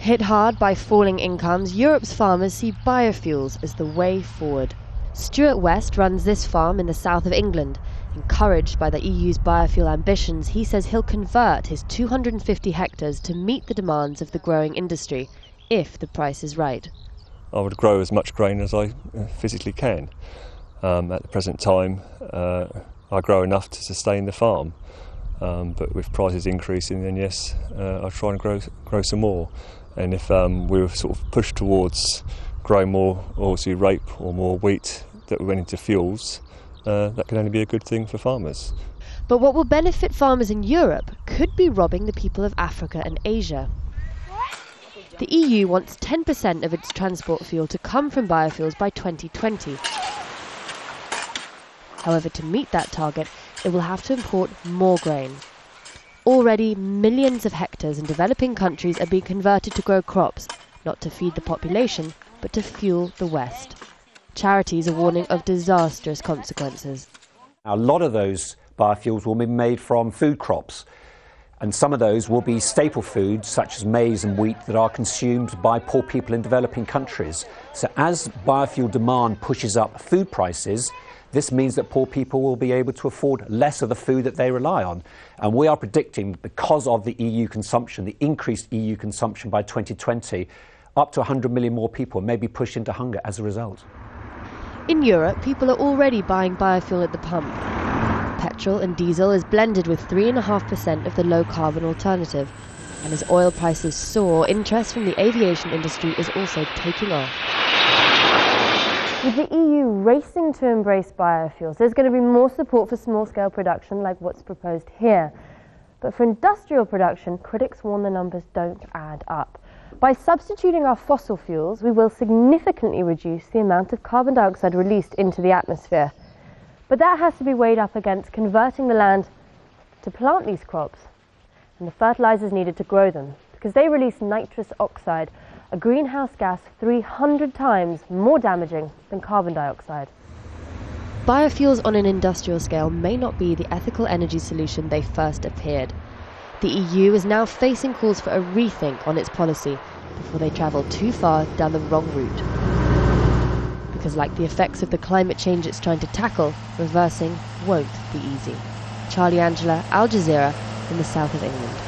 Hit hard by falling incomes, Europe's farmers see biofuels as the way forward. Stuart West runs this farm in the south of England. Encouraged by the EU's biofuel ambitions, he says he'll convert his 250 hectares to meet the demands of the growing industry, if the price is right. I would grow as much grain as I physically can. At the present time, I grow enough to sustain the farm. But with prices increasing, then yes, I'll try and grow some more. And if we were sort of pushed towards growing more oilseed rape or more wheat that went into fuels, that can only be a good thing for farmers. But what will benefit farmers in Europe could be robbing the people of Africa and Asia. The EU wants 10% of its transport fuel to come from biofuels by 2020. However, to meet that target, it will have to import more grain. Already, millions of hectares in developing countries are being converted to grow crops, not to feed the population, but to fuel the West. Charities are warning of disastrous consequences. A lot of those biofuels will be made from food crops, and some of those will be staple foods such as maize and wheat that are consumed by poor people in developing countries. So as biofuel demand pushes up food prices, this means that poor people will be able to afford less of the food that they rely on. And we are predicting, because of the EU consumption, the increased EU consumption by 2020, up to 100 million more people may be pushed into hunger as a result. In Europe, people are already buying biofuel at the pump. Petrol and diesel is blended with 3.5% of the low-carbon alternative. And as oil prices soar, interest from the aviation industry is also taking off. With the EU racing to embrace biofuels, there's going to be more support for small-scale production like what's proposed here. But for industrial production, critics warn the numbers don't add up. By substituting our fossil fuels, we will significantly reduce the amount of carbon dioxide released into the atmosphere. But that has to be weighed up against converting the land to plant these crops and the fertilizers needed to grow them, because they release nitrous oxide, a greenhouse gas 300 times more damaging than carbon dioxide. Biofuels on an industrial scale may not be the ethical energy solution they first appeared. The EU is now facing calls for a rethink on its policy before they travel too far down the wrong route. Because like the effects of the climate change it's trying to tackle, reversing won't be easy. Charlie Angela, Al Jazeera, in the south of England.